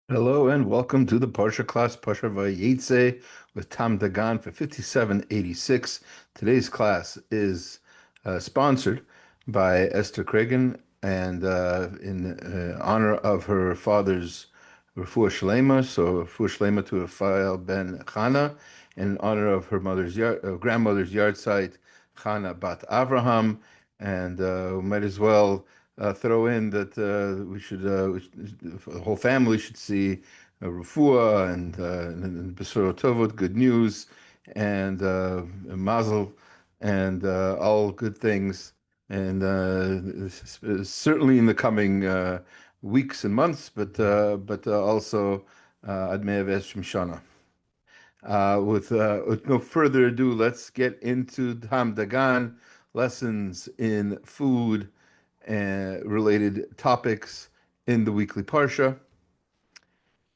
Hello and welcome to the Parsha class, Parsha Vayetzei with Taam Dagan for 5786. Today's class is sponsored by Esther Kragan and in honor of her father's Refuah Shlema, so Refuah Shlema to Rafael ben Chana, in honor of her grandmother's yard site, Chana Bat Avraham, and we might as well throw in that the whole family should see refuah and Besorot Tovot, good news, and mazel, and all good things, and certainly in the coming weeks and months, but also Ad Me'av Esrim Shana. With no further ado, let's get into Taam Dagan, lessons in food and related topics in the weekly Parsha.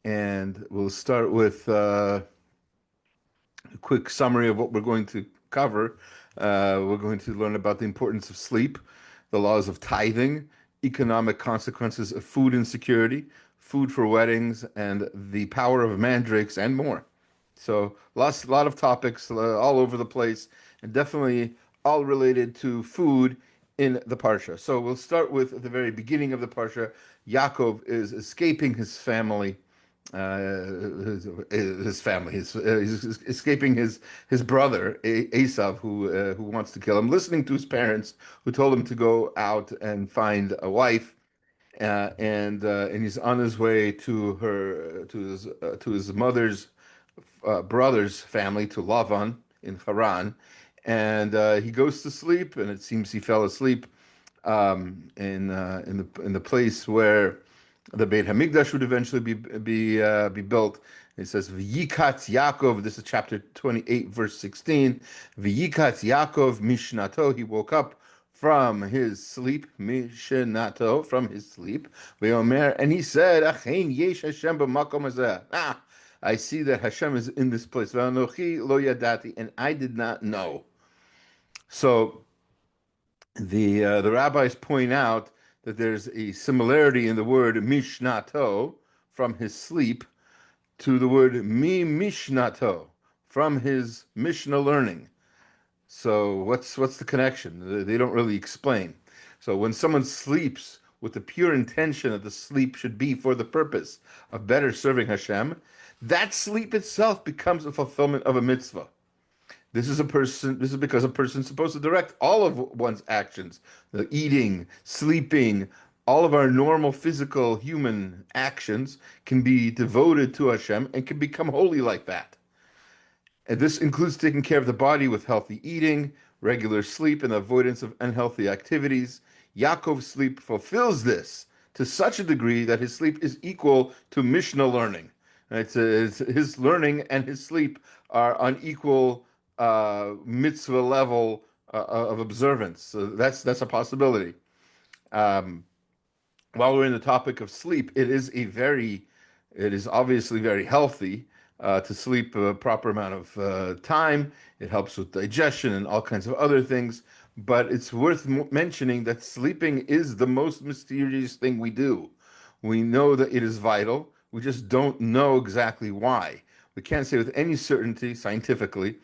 And we'll start with a quick summary of what we're going to cover. We're going to learn about the importance of sleep, the laws of tithing, economic consequences of food insecurity, food for weddings, and the power of mandrakes, and more. So, a lot of topics all over the place, and definitely all related to food in the parsha. So, we'll start with the very beginning of the parsha. Yaakov is escaping his family, his family. He's escaping his brother Esav, who wants to kill him. Listening to his parents, who told him to go out and find a wife, and he's on his way to his mother's brother's family, to Lavan in Haran, and he goes to sleep, and it seems he fell asleep in the place where the Beit Hamikdash would eventually be built. It says V'yikat Yaakov. This is chapter 28, verse 16. V'yikat Yaakov Mishnato. He woke up from his sleep, Mishnato, from his sleep. V'yomer, and he said, Achein yesh Hashem b'makom hazeh. I see that Hashem is in this place. V'anochi lo yadati, and I did not know. So the rabbis point out that there's a similarity in the word mishnato, from his sleep, to the word mi mishnato, from his Mishnah learning. So what's the connection? They don't really explain. So when someone sleeps with the pure intention that the sleep should be for the purpose of better serving Hashem, that sleep itself becomes a fulfillment of a mitzvah. This is because a person is supposed to direct all of one's actions, the eating, sleeping, all of our normal physical human actions can be devoted to Hashem and can become holy like that. And this includes taking care of the body with healthy eating, regular sleep, and avoidance of unhealthy activities. Yaakov's sleep fulfills this to such a degree that his sleep is equal to Mishnah learning. His learning and his sleep are on equal mitzvah level of observance. So that's a possibility. Um, while we're in the topic of sleep, it is obviously very healthy to sleep a proper amount of time. It helps with digestion and all kinds of other things. But it's worth mentioning that sleeping is the most mysterious thing we do. We know that it is vital. We just don't know exactly why. We can't say with any certainty scientifically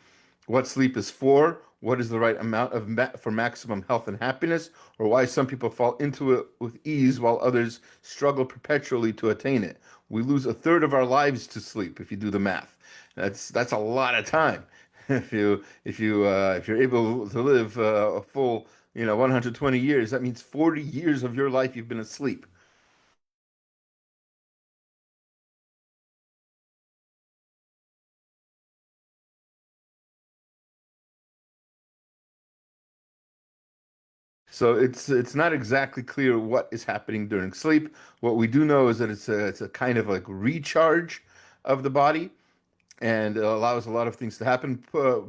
what sleep is for, what is the right amount for maximum health and happiness, or why some people fall into it with ease while others struggle perpetually to attain it. We lose a third of our lives to sleep if you do the math. That's a lot of time. If you're able to live a full 120 years, that means 40 years of your life you've been asleep. So it's not exactly clear what is happening during sleep. What we do know is that it's a kind of like recharge of the body, and it allows a lot of things to happen.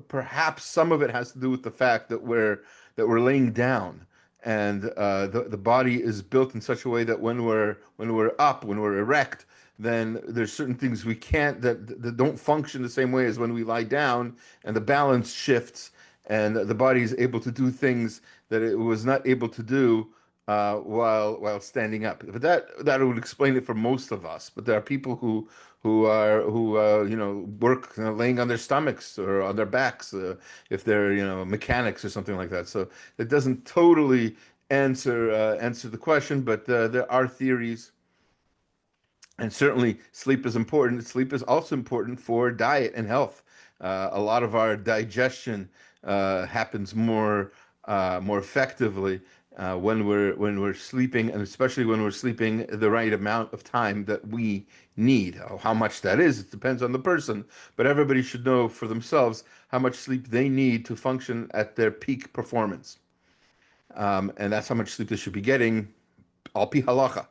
Perhaps some of it has to do with the fact that we're laying down, and the body is built in such a way that when we're up, when we're erect, then there's certain things we can't that don't function the same way as when we lie down, and the balance shifts, and the body is able to do things that it was not able to do while standing up. But that would explain it for most of us. But there are people who work laying on their stomachs or on their backs, if they're mechanics or something like that. So it doesn't totally answer the question, but there are theories. And certainly, sleep is important. Sleep is also important for diet and health. A lot of our digestion happens more effectively when we're sleeping, and especially when we're sleeping the right amount of time that we need. How much that is, it depends on the person, but everybody should know for themselves how much sleep they need to function at their peak performance, and that's how much sleep they should be getting, al pi halacha.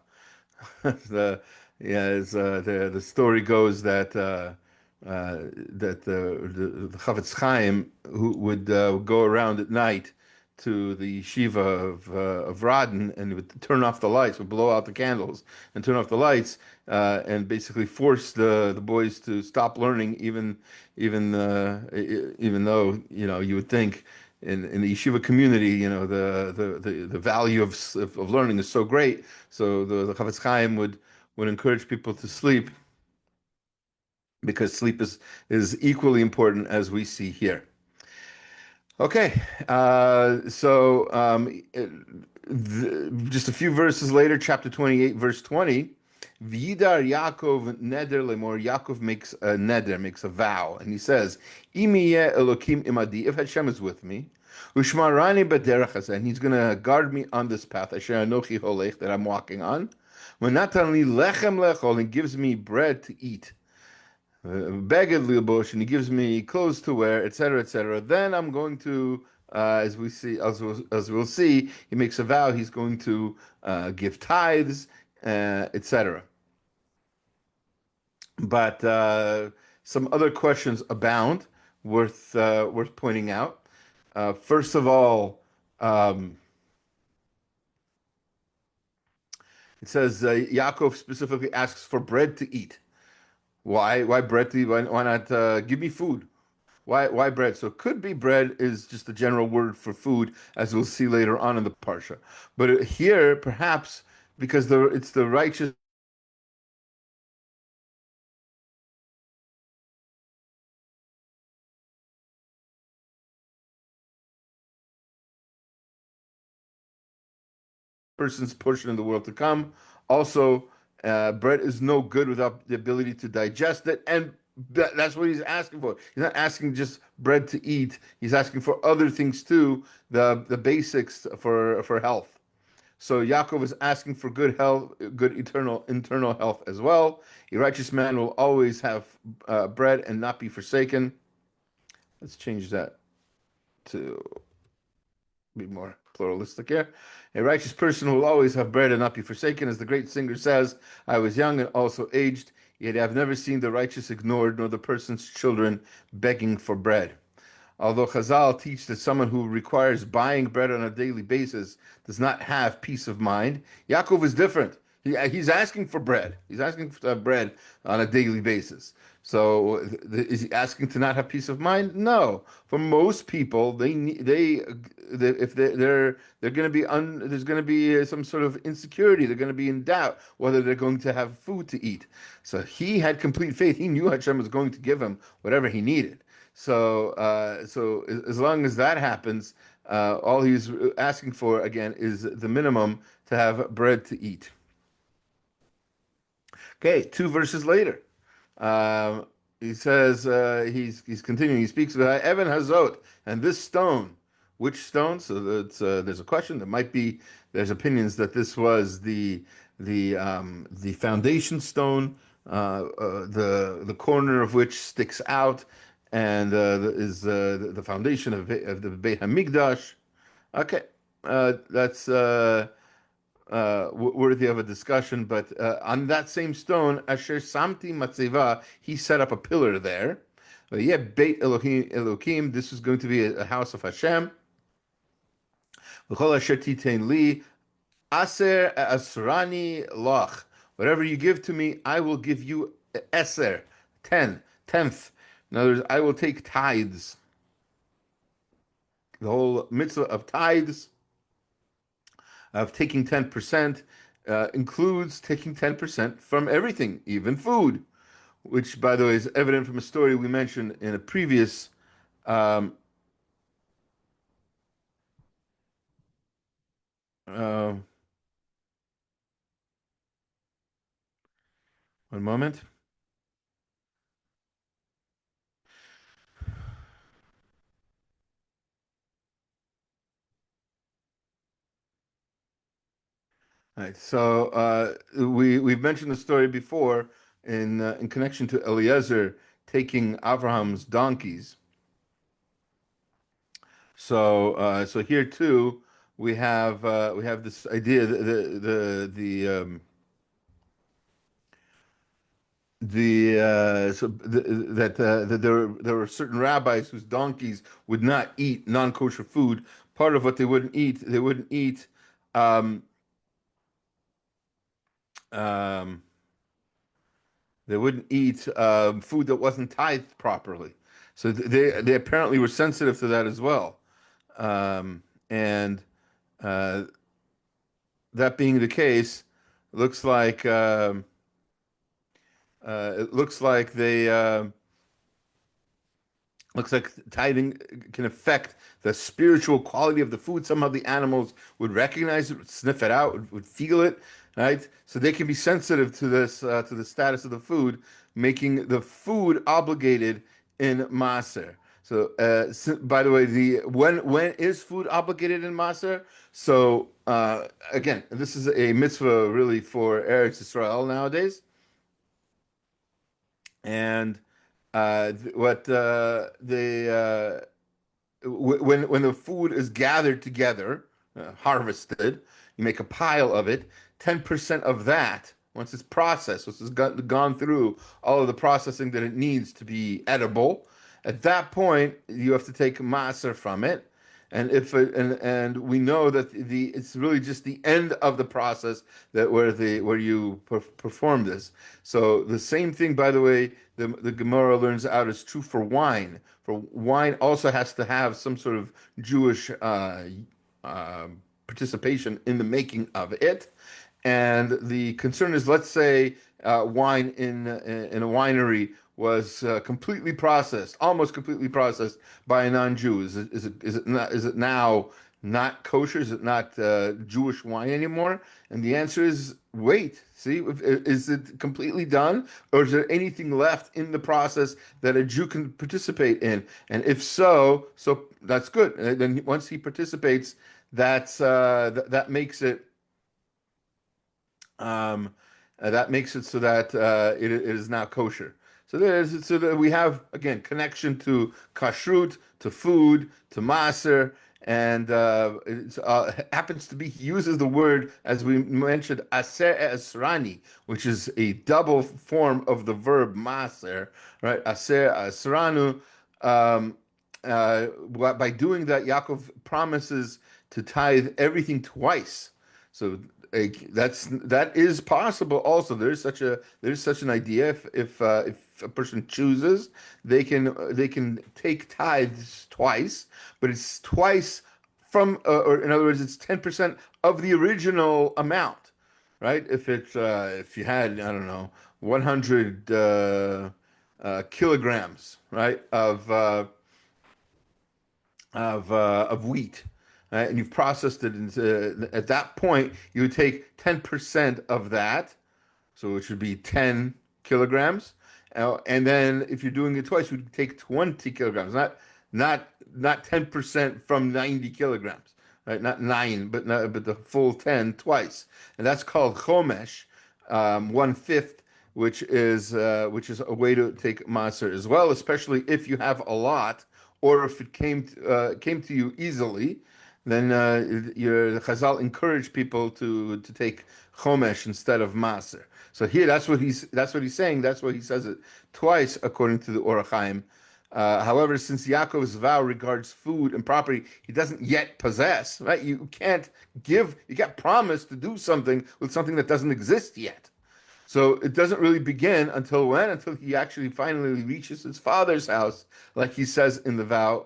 the the story goes that the Chavetz Chaim, who would go around at night to the yeshiva of Radin, and would turn off the lights, would blow out the candles and turn off the lights, and basically force the boys to stop learning, even though you would think in the yeshiva community, the value of learning is so great. So the Chavetz Chaim would encourage people to sleep, because sleep is equally important, as we see here. Okay, just a few verses later, chapter 28, verse 20. V'yidar Yaakov neder lemor. Yaakov makes a neder, makes a vow, and he says, "Im yeh Elokim imadi," if Hashem is with me, ushmarani b'derech hazeh, and He's going to guard me on this path, asher anochi holech, that I'm walking on. V'natan li lechem lechol, and gives me bread to eat. Beged li'lbosh, and He gives me clothes to wear, etc., etc. Then I'm going to, as we'll see, he makes a vow. He's going to give tithes, etc. But some other questions abound, worth pointing out. First of all, it says Yaakov specifically asks for bread to eat. Why bread to eat? Why not give me food? Why bread? So it could be bread is just a general word for food, as we'll see later on in the parsha. But here, perhaps because it's the righteous person's portion in the world to come. Also, bread is no good without the ability to digest it, and that's what he's asking for. He's not asking just bread to eat. He's asking for other things too, the basics for health. So Yaakov is asking for good health, good internal health as well. A righteous man will always have bread and not be forsaken. Let's change that to be more pluralistic here. A righteous person will always have bread and not be forsaken. As the great singer says, I was young and also aged, yet I have never seen the righteous ignored, nor the person's children begging for bread. Although Chazal teach that someone who requires buying bread on a daily basis does not have peace of mind, Yaakov is different. He's asking for bread. He's asking for bread on a daily basis. So is he asking to not have peace of mind? No. For most people, if they're going to be there's going to be some sort of insecurity. They're going to be in doubt whether they're going to have food to eat. So he had complete faith. He knew Hashem was going to give him whatever he needed. So as long as that happens, all he's asking for again is the minimum, to have bread to eat. Okay, 2 verses later, he says he's continuing. He speaks about Evan Hazot, and this stone. Which stone? So there's a question. There's opinions that this was the foundation stone, the corner of which sticks out, and is the foundation of the Beit Hamikdash. Okay, that's worthy of a discussion. But on that same stone, Asher Samti Matzeva, he set up a pillar there. Yeah, Beit Elohim. This is going to be a house of Hashem. V'chol asher titein li, aser asrani loch. Whatever you give to me, I will give you eser, tenth. In other words, I will take tithes. The whole mitzvah of tithes of taking 10% includes taking 10% from everything, even food, which, by the way, is evident from a story we mentioned in a previous. Um, uh, one moment. All right, so we've mentioned the story before in connection to Eliezer taking Abraham's donkeys. So here too we have this idea that there were certain rabbis whose donkeys would not eat non-kosher food. Part of what they wouldn't eat um, um, they wouldn't eat food that wasn't tithed properly. So they apparently were sensitive to that as well. And uh, that being the case, looks like it looks like tithing can affect the spiritual quality of the food. Somehow the animals would recognize it, would sniff it out, would feel it, right? So they can be sensitive to this, to the status of the food, making the food obligated in Maser. So, by the way, the when is food obligated in Maser? So, again, this is a mitzvah really for Eretz Israel nowadays, and what the when the food is gathered together, harvested, you make a pile of it. 10% of that, once it's processed, once it's gone through all of the processing that it needs to be edible, at that point you have to take maaser from it. And we know that the it's really just the end of the process that where you perform this. So the same thing, by the way, the Gemara learns out is true for wine. For wine also has to have some sort of Jewish uh, participation in the making of it. And the concern is, let's say wine in a winery was completely processed, almost completely processed by a non-Jew. Is it now not kosher? Is it not Jewish wine anymore? And the answer is wait. See, is it completely done, or is there anything left in the process that a Jew can participate in? And if so, so that's good. And then once he participates, that makes it um, that makes it so that it is now kosher. So that we have again connection to kashrut, to food, to maser, and it happens to be he uses the word as we mentioned aser esrani, which is a double form of the verb maser, right? Aser esranu. Um, by doing that, Yaakov promises to tithe everything twice. So that is possible. Also, there's such an idea. If a person chooses, they can take tithes twice, but it's twice from or in other words, it's 10% of the original amount, right? If you had I don't know 100 kilograms, right, of wheat, right? And you've processed it into, at that point, you would take 10% of that, so it should be 10 kilograms. And then if you're doing it twice, you would take 20 kilograms, not not 10% from 90 kilograms, right? Not nine, but the full 10 twice. And that's called chomesh, 1/5, which is a way to take maser as well, especially if you have a lot, or if it came to you easily, then your Chazal encourage people to take chomesh instead of maser. So here, that's what he's saying. That's why he says it twice, according to the Orach Chaim. However, since Yaakov's vow regards food and property he doesn't yet possess, right? You can't promise to do something with something that doesn't exist yet. So it doesn't really begin until when? Until he actually finally reaches his father's house, like he says in the vow.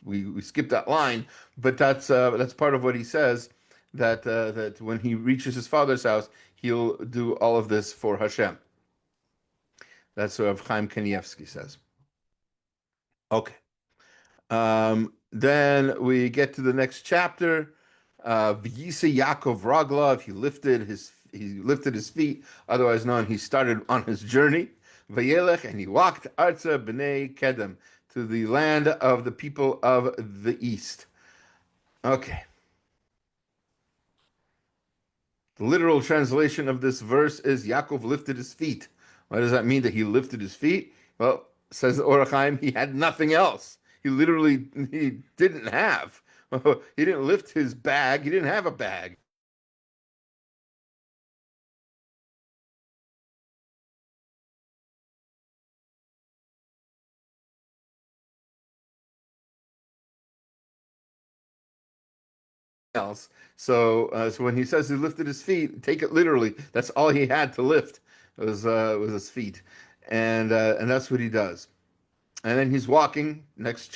We skipped that line, but that's part of what he says, that when he reaches his father's house, he'll do all of this for Hashem. That's what Chaim Kanievsky says. Okay. Then we get to the next chapter. V'yisa Yaakov Raglav. He lifted his feet, otherwise known. He started on his journey. Vayelech, and he walked Arza B'nei Kedem, to the land of the people of the east. Okay. The literal translation of this verse is Yaakov lifted his feet. What does that mean, that he lifted his feet? Well, says Orach Chaim, he had nothing else. He didn't have. He didn't lift his bag. He didn't have a bag else. So when he says he lifted his feet, take it literally. That's all he had to lift was his feet, and that's what he does. And then he's walking. Next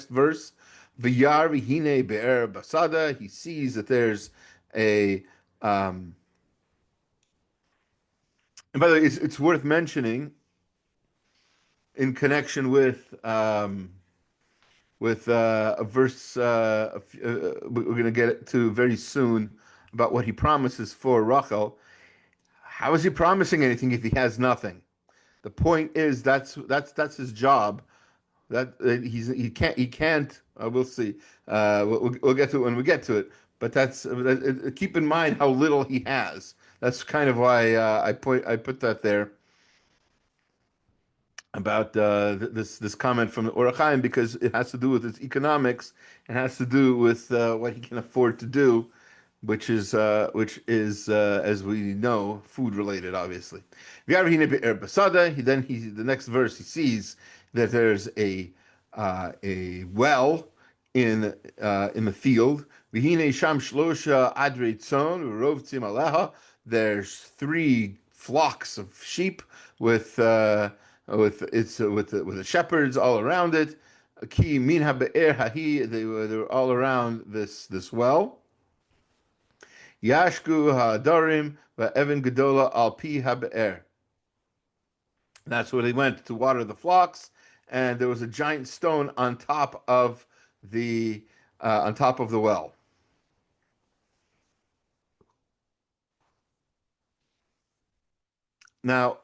verse. V'yar v'hine be'er basada. He sees that there's a. And by the way, it's worth mentioning in connection with a verse we're going to get to very soon about what he promises for Rachel. How is he promising anything if he has nothing? The point is that's his job. He can't. We'll see. We'll get to it when we get to it. But keep in mind how little he has. That's kind of why I put that there about this comment from the Orach Chaim, because it has to do with its economics. It has to do with what he can afford to do, which is as we know, food related, obviously. The next verse, he sees that there's a well in the field. V'hine sham shlosha adrei tzon urovtzim aleha. There's three flocks of sheep with the shepherds all around it. Ki min habe'er hahi. They were all around this well. Yashku ha'adarim va'evan gedola al pi habe'er. That's where they went to water the flocks, and there was a giant stone on top of the well. Now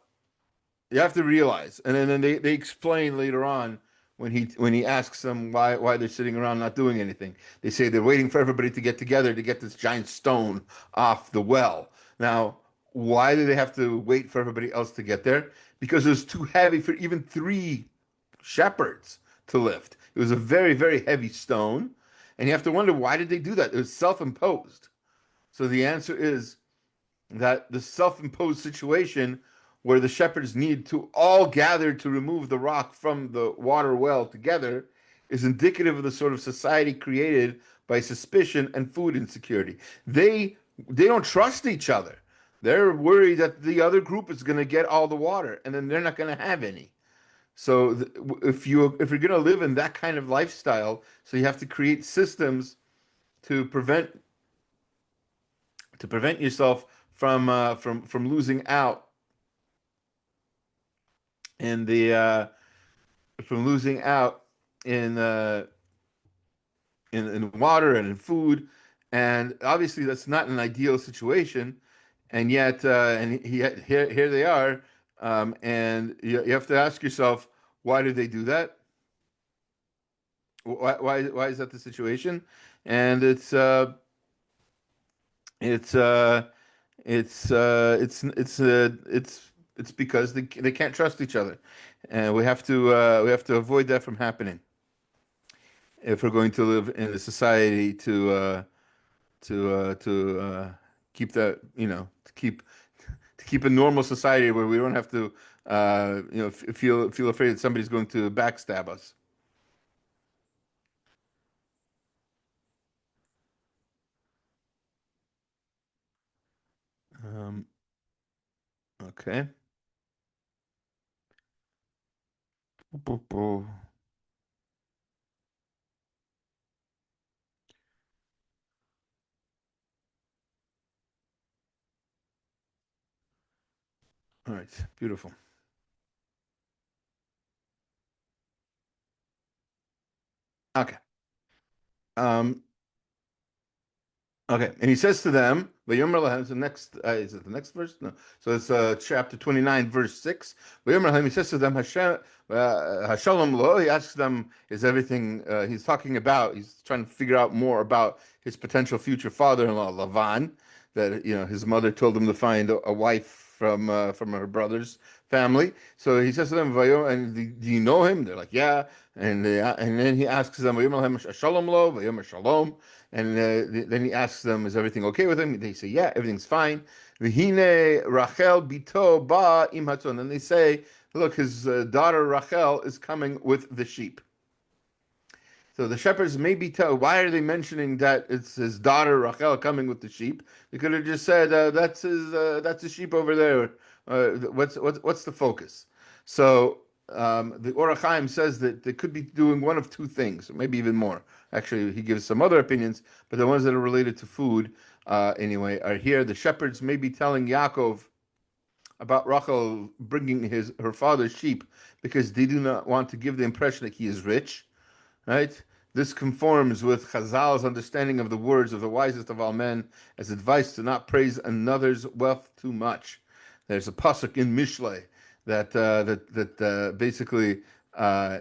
you have to realize, and then they explain later on when he asks them why they're sitting around not doing anything. They say they're waiting for everybody to get together to get this giant stone off the well. Now, why do they have to wait for everybody else to get there? Because it was too heavy for even three shepherds to lift. It was a very, very heavy stone, and you have to wonder, why did they do that? It was self-imposed. So the answer is that the self-imposed situation where the shepherds need to all gather to remove the rock from the water well together is indicative of the sort of society created by suspicion and food insecurity. They don't trust each other. They're worried that the other group is going to get all the water, and then they're not going to have any. So if you're going to live in that kind of lifestyle, so you have to create systems to prevent yourself from losing out in the from losing out in uh, in water and in food, and obviously that's not an ideal situation, and yet here they are, and you have to ask yourself, why did they do that? Why is that the situation? And it's it's because they can't trust each other, and we have to avoid that from happening if we're going to live in a society to keep that, to keep a normal society where we don't have to feel afraid that somebody's going to backstab us. Um, okay. All right, beautiful. Okay. Um, Okay, and he says to them, "Vayomer lahem." The next is it the next verse? No. So it's chapter 29, verse 6. Vayomer lahem. He says to them, "Hashem, Hashalom lo." He asks them, "Is everything?" He's talking about. He's trying to figure out more about his potential future father-in-law, Lavan. That his mother told him to find a wife from her brother's family. So he says to them, "Vayomer, and do you know him?" They're like, "Yeah." And then he asks them, "Vayomer lahem Shalom lo." Vayomer Shalom. And then he asks them, "Is everything okay with him?" They say, "Yeah, everything's fine." V'hine Rachel bito ba im hatzon. And they say, "Look, his daughter Rachel is coming with the sheep." So the shepherds maybe tell. Why are they mentioning that it's his daughter Rachel coming with the sheep? They could have just said, That's his sheep over there." What's the focus? So the Or HaChaim says that they could be doing one of two things, or maybe even more. Actually, he gives some other opinions, but the ones that are related to food, anyway, are here. The shepherds may be telling Yaakov about Rachel bringing her father's sheep because they do not want to give the impression that he is rich. Right? This conforms with Chazal's understanding of the words of the wisest of all men as advice to not praise another's wealth too much. There's a pasuk in Mishlei that basically uh,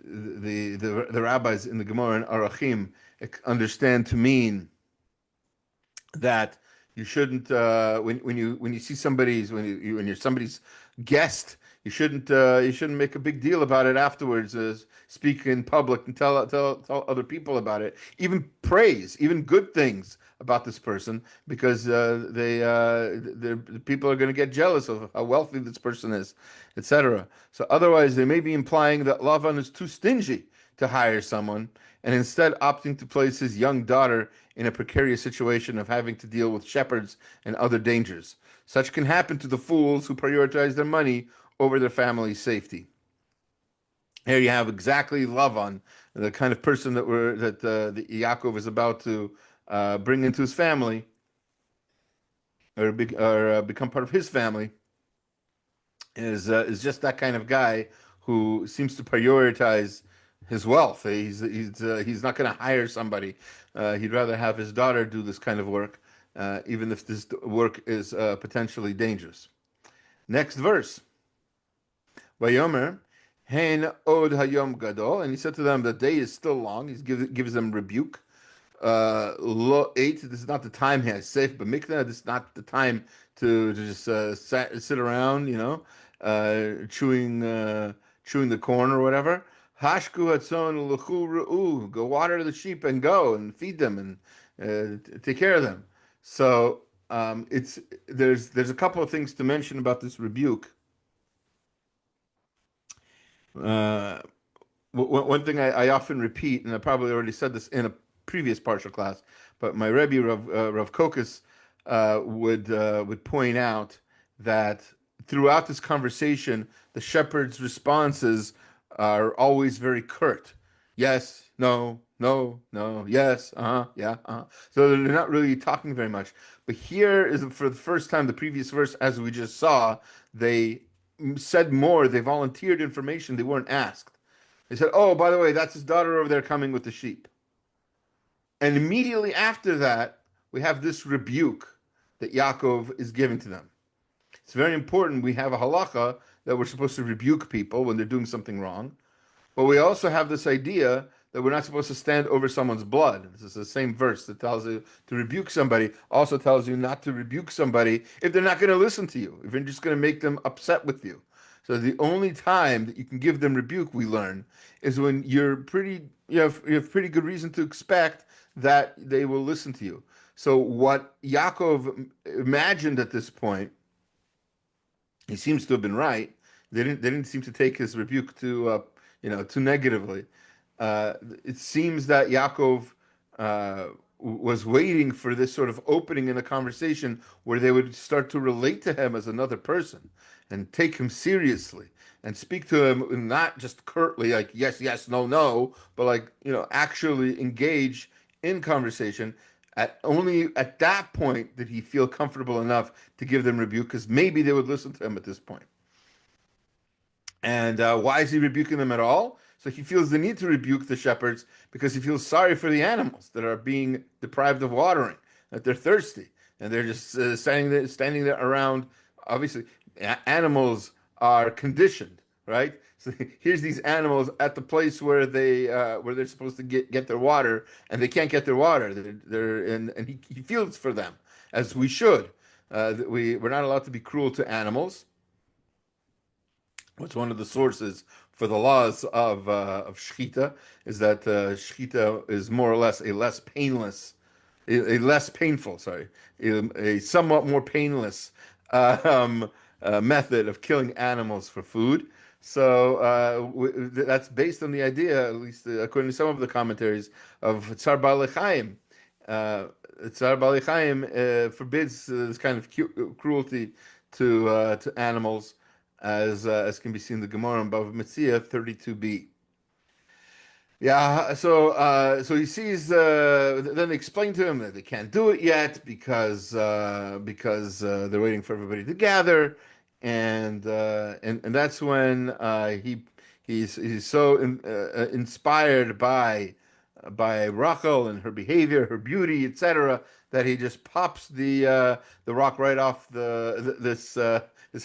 the rabbis in the Gemara and Arachim understand to mean that you shouldn't when you see somebody's when you're somebody's guest, you shouldn't make a big deal about it afterwards. Speak in public and tell other people about it. Even praise, even good things about this person, because the people are going to get jealous of how wealthy this person is, etc. So otherwise, they may be implying that Lavan is too stingy to hire someone, and instead opting to place his young daughter in a precarious situation of having to deal with shepherds and other dangers. Such can happen to the fools who prioritize their money over their family's safety. Here you have exactly Lavan, the kind of person that Yaakov is about to bring into his family, or become part of his family, is just that kind of guy who seems to prioritize his wealth. He's not going to hire somebody. He'd rather have his daughter do this kind of work, even if this work is potentially dangerous. Next verse. Vayomer, Hein od hayom gadol, and he said to them, the day is still long. Gives them rebuke. Lo eight. This is not the time he has safe, but mikna. This is not the time to just sit around, chewing the corn or whatever. Hashku hatzon luchu ru'u. Go water the sheep and go and feed them and take care of them. So it's there's a couple of things to mention about this rebuke. Uh, one thing I often repeat, and I probably already said this in a previous Parsha class, but my Rebbe Rav Kokas would point out that throughout this conversation, the shepherd's responses are always very curt. Yes, no, no, no, yes, yeah, So they're not really talking very much. But here is for the first time, the previous verse, as we just saw, they said more. They volunteered information they weren't asked. They said, "Oh, by the way, that's his daughter over there coming with the sheep." And immediately after that, we have this rebuke that Yaakov is giving to them. It's very important. We have a halacha that we're supposed to rebuke people when they're doing something wrong. But we also have this idea that we're not supposed to stand over someone's blood. This is the same verse that tells you to rebuke somebody, also tells you not to rebuke somebody if they're not going to listen to you, if you're just going to make them upset with you. So the only time that you can give them rebuke, we learn, is when you have pretty good reason to expect that they will listen to you. So what Yaakov imagined at this point, he seems to have been right. They didn't seem to take his rebuke too negatively. Uh, it seems that Yaakov was waiting for this sort of opening in the conversation where they would start to relate to him as another person and take him seriously and speak to him not just curtly like yes, yes, no, no, but like actually engage in conversation. Only at that point did he feel comfortable enough to give them rebuke, because maybe they would listen to him at this point. And why is he rebuking them at all? So he feels the need to rebuke the shepherds because he feels sorry for the animals that are being deprived of watering, that they're thirsty, and they're just standing there around. Obviously, animals are conditioned, right? So here's these animals at the place where they're supposed to get their water, and they can't get their water. And he feels for them, as we should. We're not allowed to be cruel to animals. What's one of the sources for the laws of shechita is that shechita is more or less a less painful, sorry, a somewhat more painless method of killing animals for food. So that's based on the idea, at least according to some of the commentaries, of Tsar Baalei Chaim. Uh, Tsar Baalei Chaim forbids this kind of cruelty to animals, as can be seen in the Gemara in Bava Metzia 32b. Yeah, so he sees. Then they explain to him that they can't do it yet because they're waiting for everybody to gather, and that's when he's so inspired by Rachel and her behavior, her beauty, etc., that he just pops the rock right off this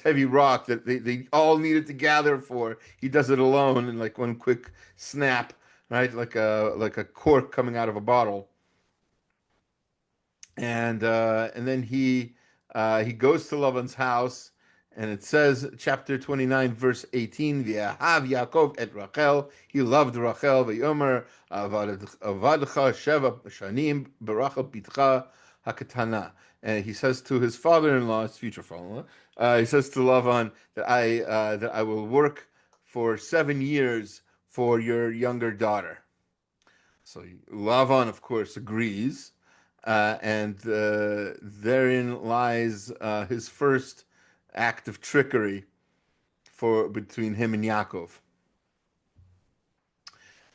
heavy rock that they all needed to gather for. He does it alone in like one quick snap, right? Like a cork coming out of a bottle. And then he goes to Lavan's house, and it says, chapter 29, verse 18, V'yahav Yaakov et Rachel, he loved Rachel, V'yomer avadcha sheva shanim berachel pitcha hakatana. And he says to his father-in-law, his future father-in-law, he says to Lavan that I will work for 7 years for your younger daughter. So Lavan, of course, agrees, and therein lies his first act of trickery between him and Yaakov.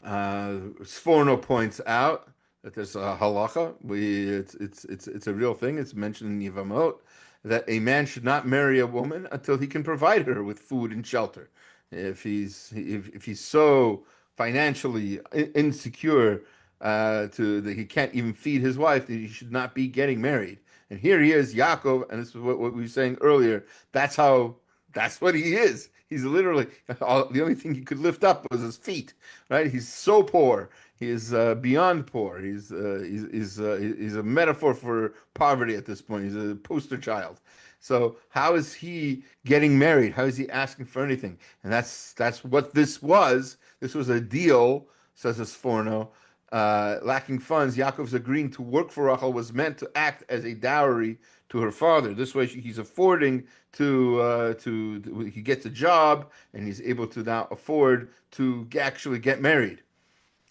Sforno points out that there's a halacha. It's a real thing. It's mentioned in Yevamot that a man should not marry a woman until he can provide her with food and shelter. If he's so financially insecure that he can't even feed his wife, that he should not be getting married. And here he is, Yaakov, and this is what we were saying earlier. That's what he is. He's literally the only thing he could lift up was his feet, right? He's so poor. He is beyond poor. He's a metaphor for poverty at this point. He's a poster child. So how is he getting married? How is he asking for anything? And that's what this was. This was a deal, says Sforno. Lacking funds, Yaakov's agreeing to work for Rachel was meant to act as a dowry to her father. This way, he's affording he gets a job, and he's able to now afford to actually get married.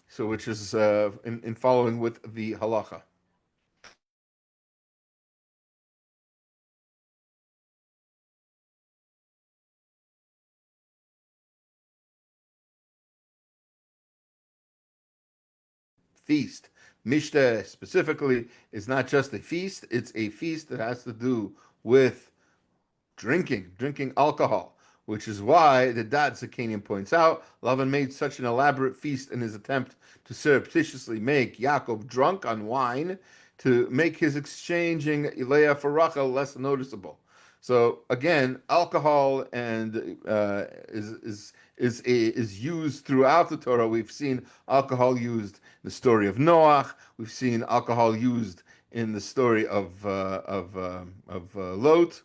So, which is in following with the halacha. Feast. Mishta specifically is not just a feast, it's a feast that has to do with drinking alcohol, which is why the Dad Zakanian points out Lavan made such an elaborate feast in his attempt to surreptitiously make Yaakov drunk on wine to make his exchanging Leah for Rachel less noticeable. So again, alcohol and is used throughout the Torah. We've seen alcohol used in the story of Noach. We've seen alcohol used in the story of Lot.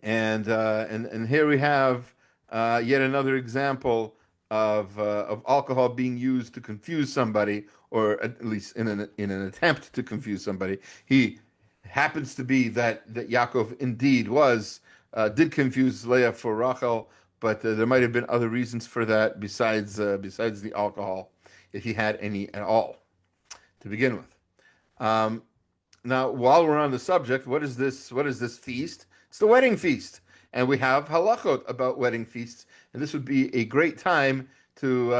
And here we have yet another example of alcohol being used to confuse somebody, or at least in an attempt to confuse somebody. He happens to be that Yaakov indeed did confuse Leah for Rachel, but there might have been other reasons for that besides the alcohol, if he had any at all to begin with. Now, while we're on the subject, what is this feast? It's the wedding feast, and we have halachot about wedding feasts, and this would be a great time to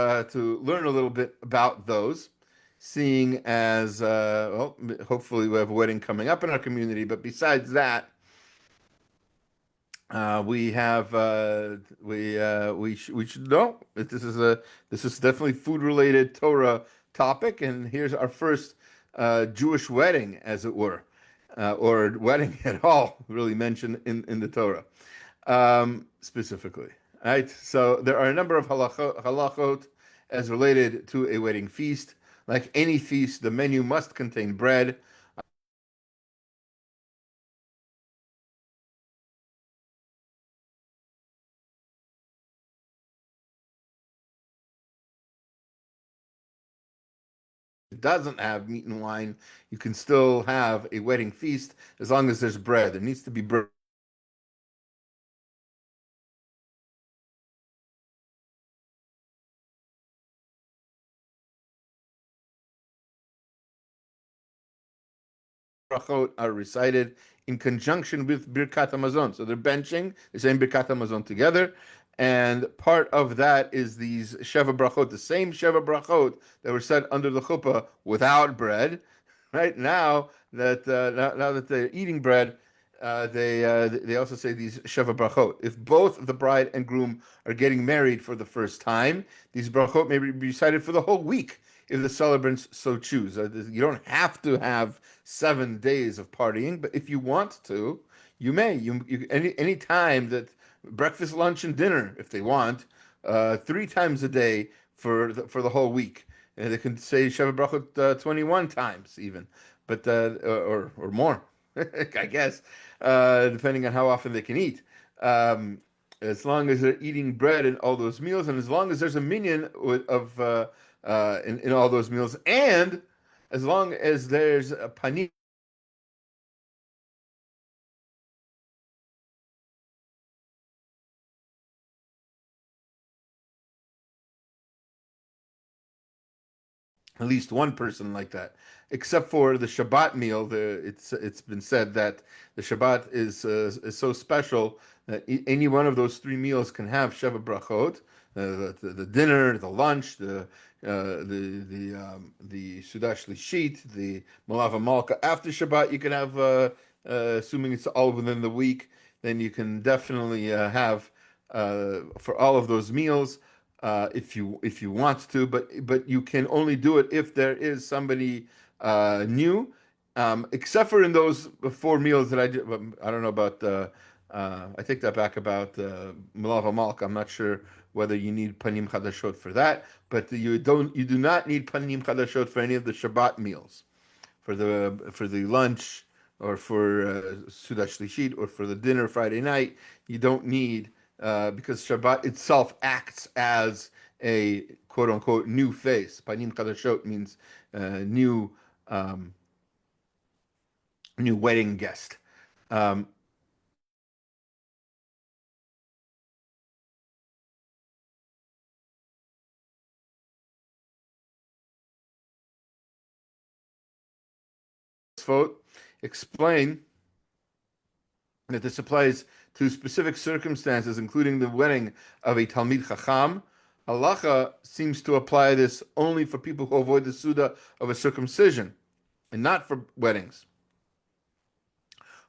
learn a little bit about those. seeing as well, hopefully we have a wedding coming up in our community, but besides that, we have we should know that this is definitely food related Torah topic, and here's our first Jewish wedding, as it were, or wedding at all, really mentioned in the Torah specifically. Right. So there are a number of halachot as related to a wedding feast. Like any feast, the menu must contain bread. It doesn't have meat and wine, you can still have a wedding feast as long as there's bread. There needs to be bread. Brachot are recited in conjunction with Birkat Hamazon. So they're benching, they're saying Birkat Hamazon together. And part of that is these Sheva Brachot, the same Sheva Brachot that were said under the chuppah without bread. Right now that they're eating bread, they also say these Sheva Brachot. If both the bride and groom are getting married for the first time, these Brachot may be recited for the whole week if the celebrants so choose. You don't have to have 7 days of partying, but if you want to, you may. Any time that breakfast, lunch, and dinner, if they want, 3 times a day for the whole week. And they can say Sheva Brachot 21 times even, but or more, I guess, depending on how often they can eat. As long as they're eating bread in all those meals, and as long as there's a minyan of in all those meals, and as long as there's a panim, at least one person like that, except for the Shabbat meal. It's been said that the Shabbat is so special that any one of those 3 meals can have Sheva Brachot. The dinner, the lunch, the Sudash Lishit, the Malava Malka after Shabbat. You can have, assuming it's all within the week, then you can definitely have for all of those meals if you want to, but you can only do it if there is somebody new, except for in those 4 meals that I did. I don't know about. I take that back about Malava Malka. I'm not sure whether you need panim chadashot for that, but you don't. You do not need panim chadashot for any of the Shabbat meals, for the lunch or for Sudash Lishit or for the dinner Friday night. You don't need because Shabbat itself acts as a quote unquote new face. Panim Kadashot means new um, new wedding guest. Um, vote explain that this applies to specific circumstances, including the wedding of a Talmid Chacham. Halacha seems to apply this only for people who avoid the Suda of a circumcision and not for weddings.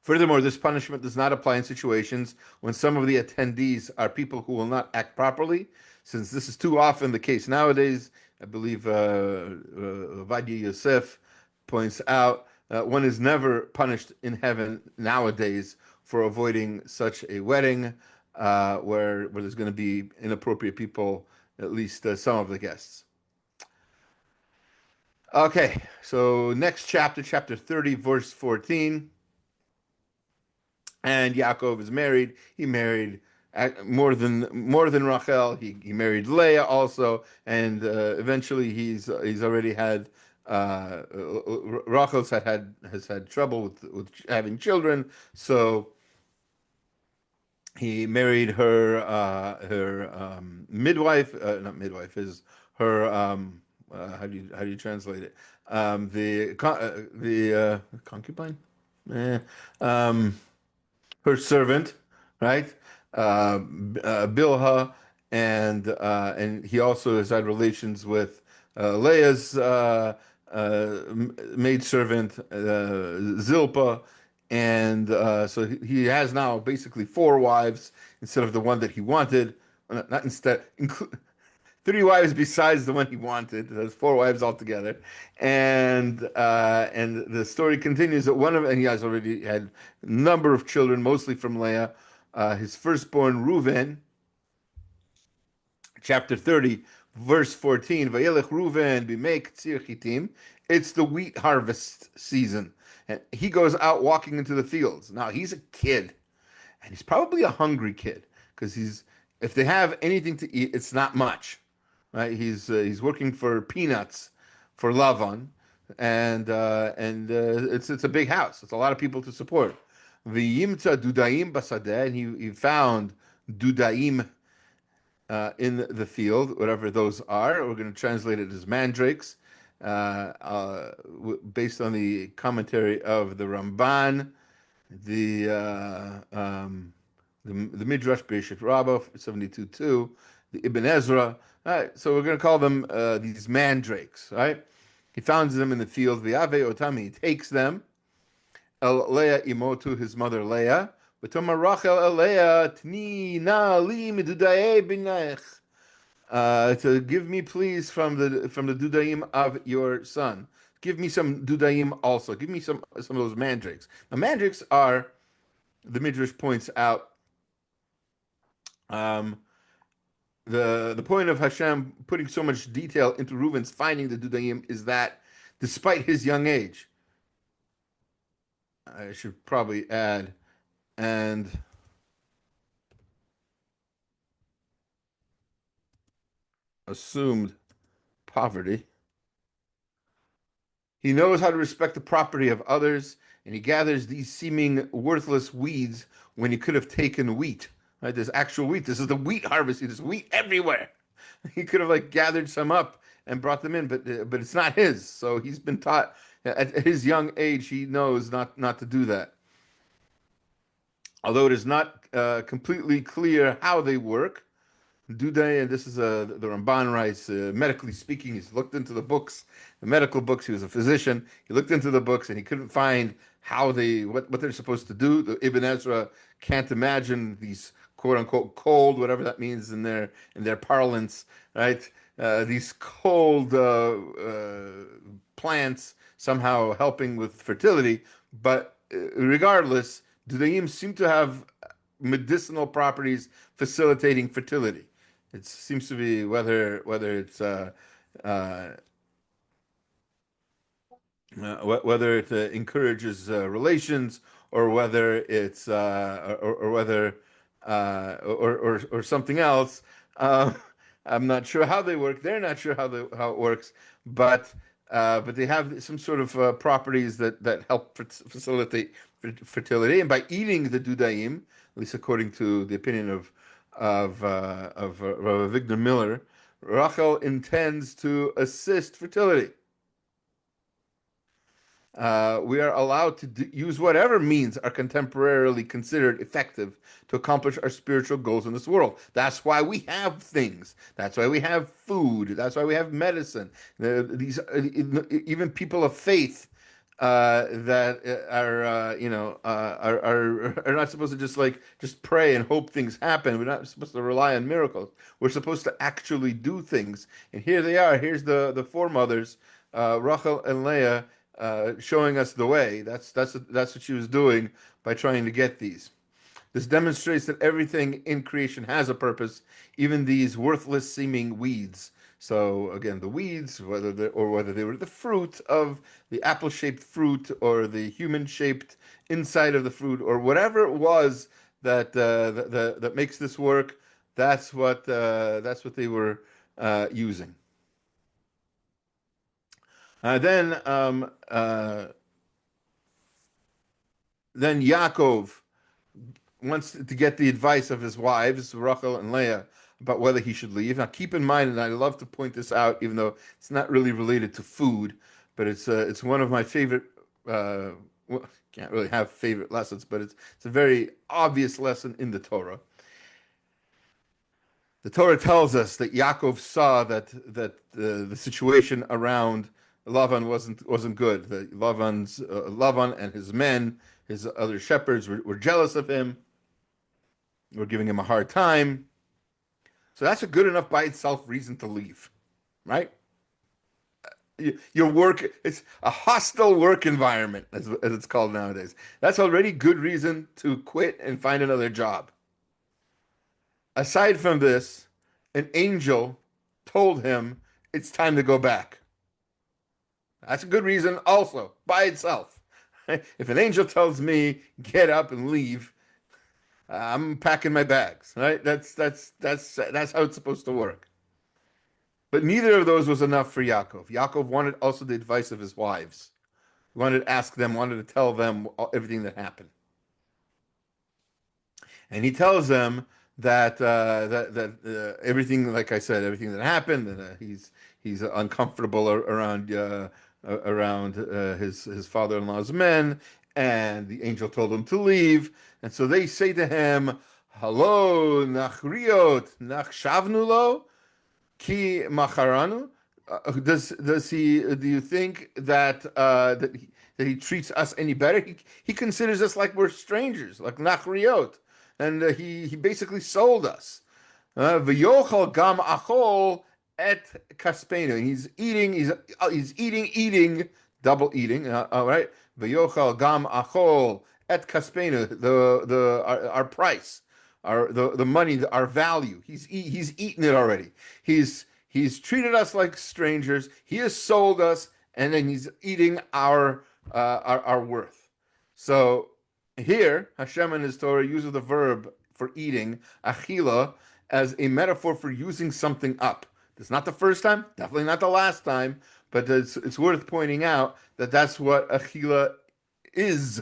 Furthermore, this punishment does not apply in situations when some of the attendees are people who will not act properly, since this is too often the case nowadays. I believe Vayetzei Yosef points out one is never punished in heaven nowadays for avoiding such a wedding where there's going to be inappropriate people, at least some of the guests. Okay, so next chapter, chapter 30, verse 14. And Yaakov is married. He married more than Rachel. He married Leah also, and eventually he's already had Rachel's has had trouble with having children, so he married her midwife, not midwife, is her how do you translate it? The concubine. Eh, um, her servant, right? Bilhah, and he also has had relations with Leah's maidservant Zilpah, and so he has now basically four wives instead of the one that he wanted. Not instead, three wives besides the one he wanted. There's four wives altogether, and the story continues that and he has already had a number of children, mostly from Leah. His firstborn Reuven, chapter 30, verse 14. Vayelech Reuven b'mei ktsir chitim. It's the wheat harvest season, and he goes out walking into the fields. Now he's a kid, and he's probably a hungry kid because if they have anything to eat, it's not much, right? He's working for peanuts for Lavan, and it's a big house. It's a lot of people to support. V'yimtza dudaim basadeh, and he found dudaim in the field, whatever those are. We're going to translate it as mandrakes, based on the commentary of the Ramban, the the Midrash Beishit Rabbah 72:2, the Ibn Ezra. All right, so we're going to call them these mandrakes. Right? He finds them in the field. V'yave otami, he takes them. El Leah imotu, his mother Leah. V'tomar Rachel el Leah tni na li midudaye b'nech. To give me please from the dudaim of your son. Give me some dudaim also. Give me some of those mandrakes. Now mandrakes are, the Midrash points out, the point of Hashem putting so much detail into Reuven's finding the dudaim is that despite his young age, I should probably add, and assumed poverty, he knows how to respect the property of others, and he gathers these seeming worthless weeds when he could have taken wheat. Right? There's actual wheat. This is the wheat harvest. There's wheat everywhere. He could have like gathered some up and brought them in, but it's not his. So he's been taught at his young age. He knows not to do that. Although it is not completely clear how they work, Duday, and this is the Ramban writes, medically speaking, he's looked into the books, the medical books. He was a physician. He looked into the books and he couldn't find what they're supposed to do. The Ibn Ezra can't imagine these quote unquote cold, whatever that means in their parlance, right? These cold plants somehow helping with fertility, but regardless, Dudaim seem to have medicinal properties facilitating fertility. It seems to be uh, whether it encourages relations, or whether it's or whether or something else. Uh, I'm not sure how they work. They're not sure how it works, but they have some sort of properties that help facilitate fertility. And by eating the dudaim, at least according to the opinion of Rabbi Victor Miller, Rachel intends to assist fertility. We are allowed to use whatever means are contemporarily considered effective to accomplish our spiritual goals in this world. That's why we have things. That's why we have food. That's why we have medicine. Even people of faith that are not supposed to just pray and hope things happen. We're not supposed to rely on miracles. We're supposed to actually do things. And here they are. Here's the foremothers, Rachel and Leah, showing us the way. That's what she was doing by trying to get these. This demonstrates that everything in creation has a purpose, even these worthless seeming weeds. So again, the weeds, whether they were the fruit of the apple-shaped fruit, or the human-shaped inside of the fruit, or whatever it was that makes this work, that's what they were using. Then Yaakov wants to get the advice of his wives, Rachel and Leah, about whether he should leave. Now, keep in mind, and I love to point this out, even though it's not really related to food, but it's one of my favorite. Well, can't really have favorite lessons, but it's a very obvious lesson in the Torah. The Torah tells us that Yaakov saw that the situation around Lavan wasn't good. Lavan and his men, his other shepherds, were jealous of him. Were giving him a hard time. So that's a good enough by itself reason to leave, right? Your work, it's a hostile work environment, as it's called nowadays. That's already good reason to quit and find another job. Aside from this, an angel told him it's time to go back. That's a good reason also by itself. If an angel tells me get up and leave, I'm packing my bags, right? That's how it's supposed to work. But neither of those was enough for Yaakov. Yaakov wanted also the advice of his wives. He wanted to ask them, wanted to tell them everything that happened. And he tells them that everything, like I said, everything that happened, and he's uncomfortable around his father-in-law's men, and the angel told him to leave, and so they say to him, "Hello, nachriot, nachshavnu lo." Ki macharanu. Does he? Do you think that he treats us any better? He considers us like we're strangers, like nachriot, and he basically sold us. V'yochal gam achol et kaspenu. And he's eating, double eating. All right. V'yochal gam achol et kaspenu. Our price, the money, our value. He's eaten it already. He's treated us like strangers. He has sold us, and then he's eating our worth. So here, Hashem in His Torah uses the verb for eating, achila, as a metaphor for using something up. It's not the first time, definitely not the last time, but it's worth pointing out that that's what achila is.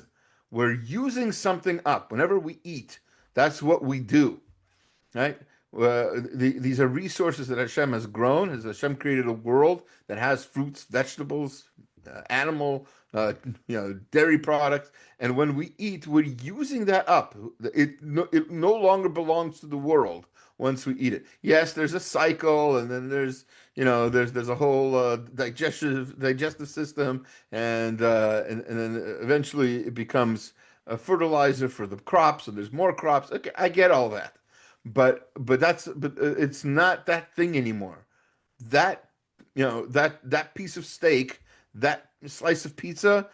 We're using something up. Whenever we eat, that's what we do, right? These are resources that Hashem has grown. As Hashem created a world that has fruits, vegetables, animal, dairy products, and when we eat, we're using that up. It no longer belongs to the world once we eat it. Yes, there's a cycle, and then there's a whole digestive system, and then eventually it becomes a fertilizer for the crops, and there's more crops. Okay, I get all that, but it's not that thing anymore. That that piece of steak, that slice of pizza,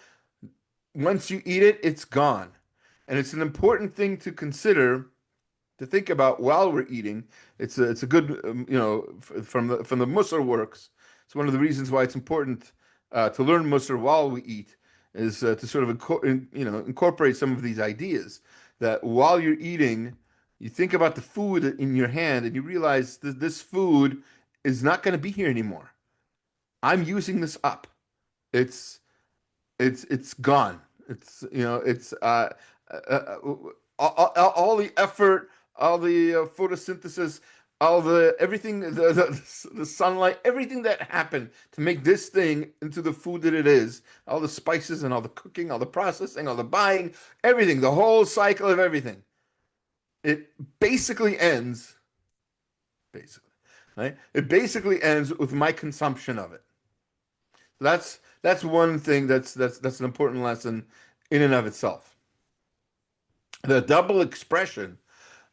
once you eat it, it's gone. And it's an important thing to consider, to think about while we're eating. It's a good from the Musar works. It's one of the reasons why it's important to learn Musar while we eat, is to sort of incorporate some of these ideas, that while you're eating, you think about the food in your hand and you realize that this food is not going to be here anymore. I'm using this up. It's it's gone. It's all the effort, all the photosynthesis, all the everything, the sunlight, everything that happened to make this thing into the food that it is, all the spices and all the cooking, all the processing, all the buying, everything, the whole cycle of everything. It basically ends, basically, right? It basically ends with my consumption of it. That's one thing that's an important lesson in and of itself. The double expression,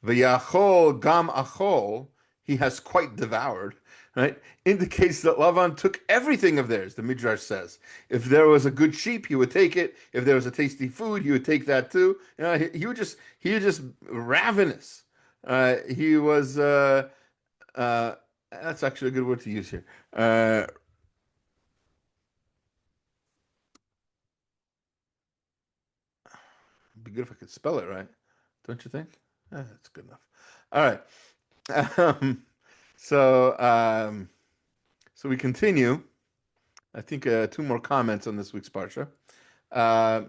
v'yachol gam achol, he has quite devoured, right? Indicates that Lavan took everything of theirs, the Midrash says. If there was a good sheep, he would take it. If there was a tasty food, he would take that too. He was just ravenous. He was that's actually a good word to use here. It'd be good if I could spell it right, don't you think? That's good enough. All right. Um, so so we continue. I think two more comments on this week's Parsha. Uh,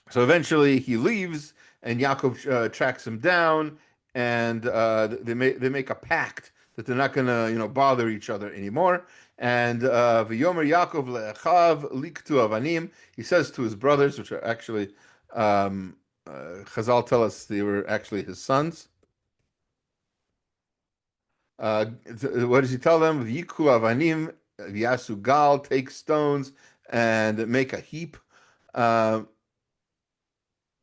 so eventually he leaves, and Yaakov tracks him down, and they make a pact that they're not going to bother each other anymore. And V'yomer Yaakov le'achav liktu avanim. He says to his brothers, which are actually Chazal tell us they were actually his sons. What does he tell them? V'yiku avanim V'yasu gal, take stones and make a heap.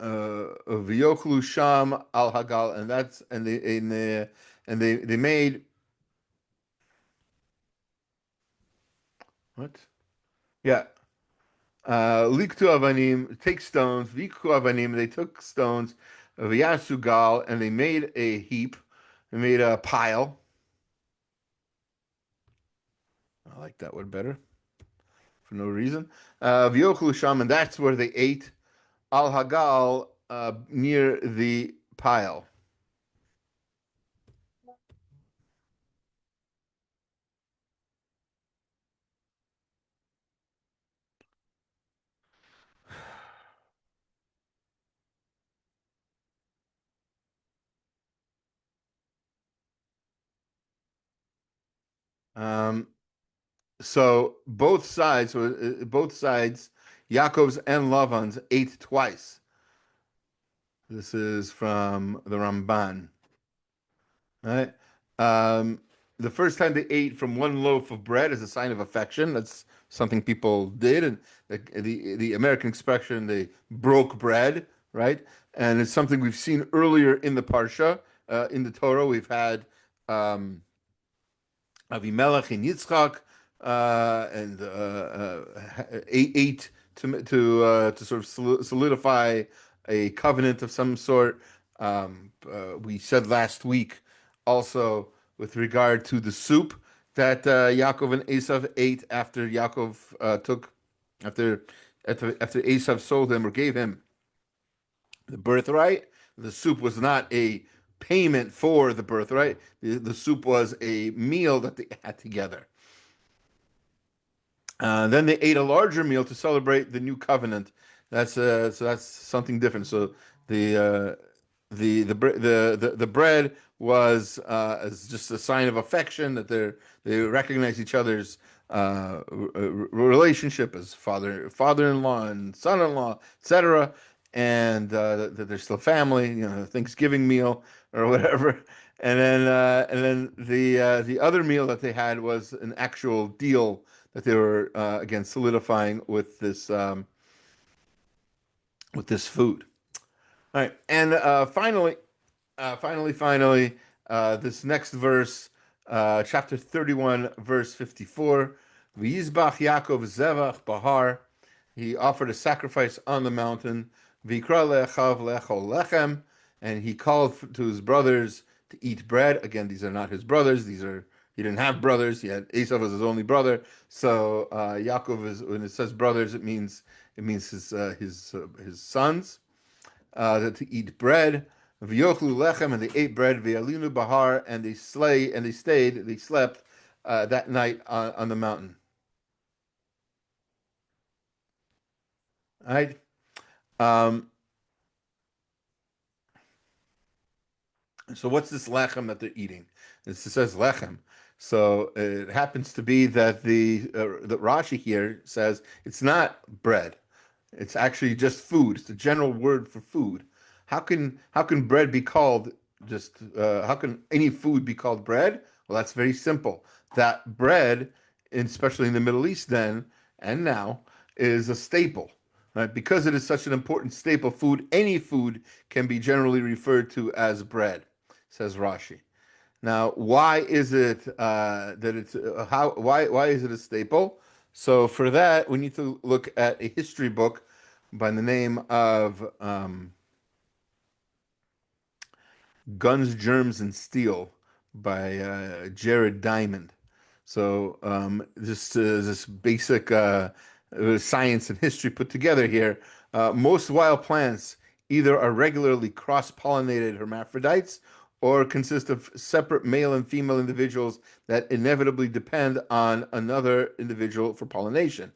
V'yochlu sham al hagal, and that's and they made what? Yeah. Liktu avanim, take stones. Vikhu avanim, they took stones. V'yasu gal, and they made a heap. They made a pile. I like that word better for no reason. V'yochlu sham, and that's where they ate. Al hagal, near the pile. Um, so both sides, Yaakov's and Lavan's ate twice. This is from the Ramban. Right? Um, the first time they ate from one loaf of bread is a sign of affection. That's something people did, and the American expression they broke bread, right? And it's something we've seen earlier in the Parsha, in the Torah. We've had um, Avimelech and Yitzchak, and ate to sort of solidify a covenant of some sort. We said last week also with regard to the soup that Yaakov and Esav ate after Yaakov took after after Esav sold him or gave him the birthright. The soup was not a payment for the birthright. The soup was a meal that they had together. Then they ate a larger meal to celebrate the new covenant. That's something different. So the uh, the bread was as just a sign of affection that they recognize each other's relationship as father-in-law and son-in-law, etc. And that they're still family. Thanksgiving meal or whatever. And then the other meal that they had was an actual deal that they were again solidifying with this food. All right, and finally, this next verse, chapter 31, verse 54. V'yizbach Yaakov zevach bahar. He offered a sacrifice on the mountain. V'ikra le'achav le'echol lechem. And he called to his brothers to eat bread. Again, these are not his brothers. He didn't have brothers. He had Esau was his only brother. So Yaakov is when it says brothers, it means his sons to eat bread. V'yochlu lechem, and they ate bread. V'yalinu bahar, and they slept that night on the mountain. All right. Um, so what's this lechem that they're eating? It says lechem. So it happens to be that the Rashi here says it's not bread. It's actually just food. It's a general word for food. How can bread be called just how can any food be called bread? Well, that's very simple. That bread, especially in the Middle East then and now, is a staple. Right? Because it is such an important staple food, any food can be generally referred to as bread, says Rashi. Now, why is it that it's how why is it a staple? So for that, we need to look at a history book by the name of Guns, Germs, and Steel by Jared Diamond. So this basic science and history put together here. Most wild plants either are regularly cross-pollinated hermaphrodites or consist of separate male and female individuals that inevitably depend on another individual for pollination.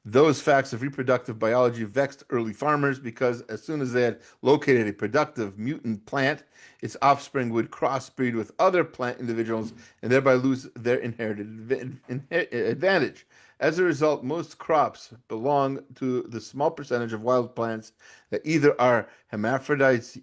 Those facts of reproductive biology vexed early farmers because as soon as they had located a productive mutant plant, its offspring would crossbreed with other plant individuals and thereby lose their inherited advantage. As a result, most crops belong to the small percentage of wild plants that either are hermaphrodites,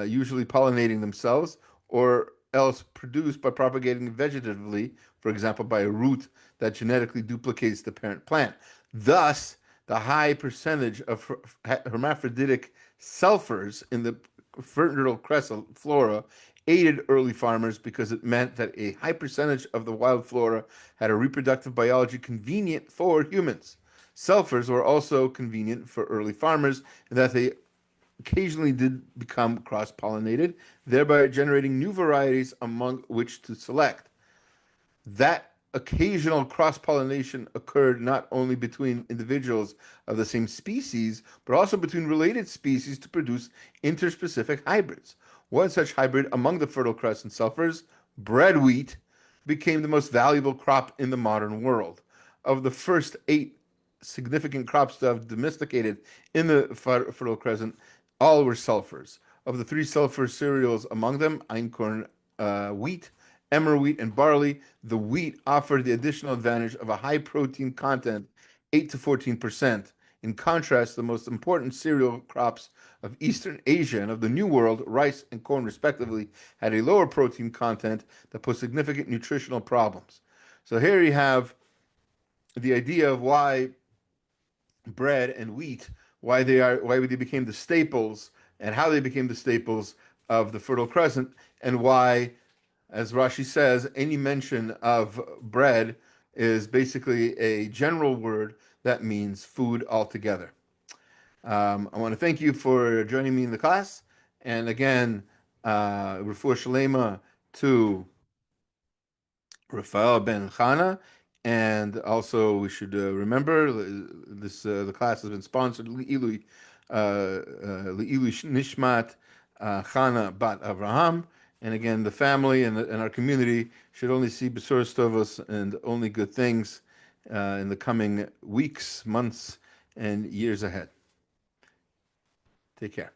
usually pollinating themselves, or else produced by propagating vegetatively, for example, by a root that genetically duplicates the parent plant. Thus, the high percentage of hermaphroditic sulfurs in the fertile crescent flora aided early farmers because it meant that a high percentage of the wild flora had a reproductive biology convenient for humans. Sulfurs were also convenient for early farmers in that they occasionally did become cross-pollinated, thereby generating new varieties among which to select. That occasional cross-pollination occurred not only between individuals of the same species, but also between related species to produce interspecific hybrids. One such hybrid among the Fertile Crescent sulfurs, bread wheat, became the most valuable crop in the modern world. Of the first 8 significant crops to have domesticated in the Fertile Crescent, all were sulfurs. Of the 3 sulfur cereals among them, einkorn wheat, emmer wheat, and barley, the wheat offered the additional advantage of a high protein content, 8 to 14%. In contrast, the most important cereal crops of Eastern Asia and of the New World, rice and corn respectively, had a lower protein content that posed significant nutritional problems. So here you have the idea of why bread and wheat, why they became the staples and how they became the staples of the Fertile Crescent, and why, as Rashi says, any mention of bread is basically a general word that means food altogether. I want to thank you for joining me in the class. And again, Refuah Shalema to Rafael Ben Chana. And also, we should remember this the class has been sponsored Le'ilui Nishmat Chana Bat Avraham. And again, the family and our community should only see Besuras Tovos and only good things in the coming weeks, months, and years ahead. Take care.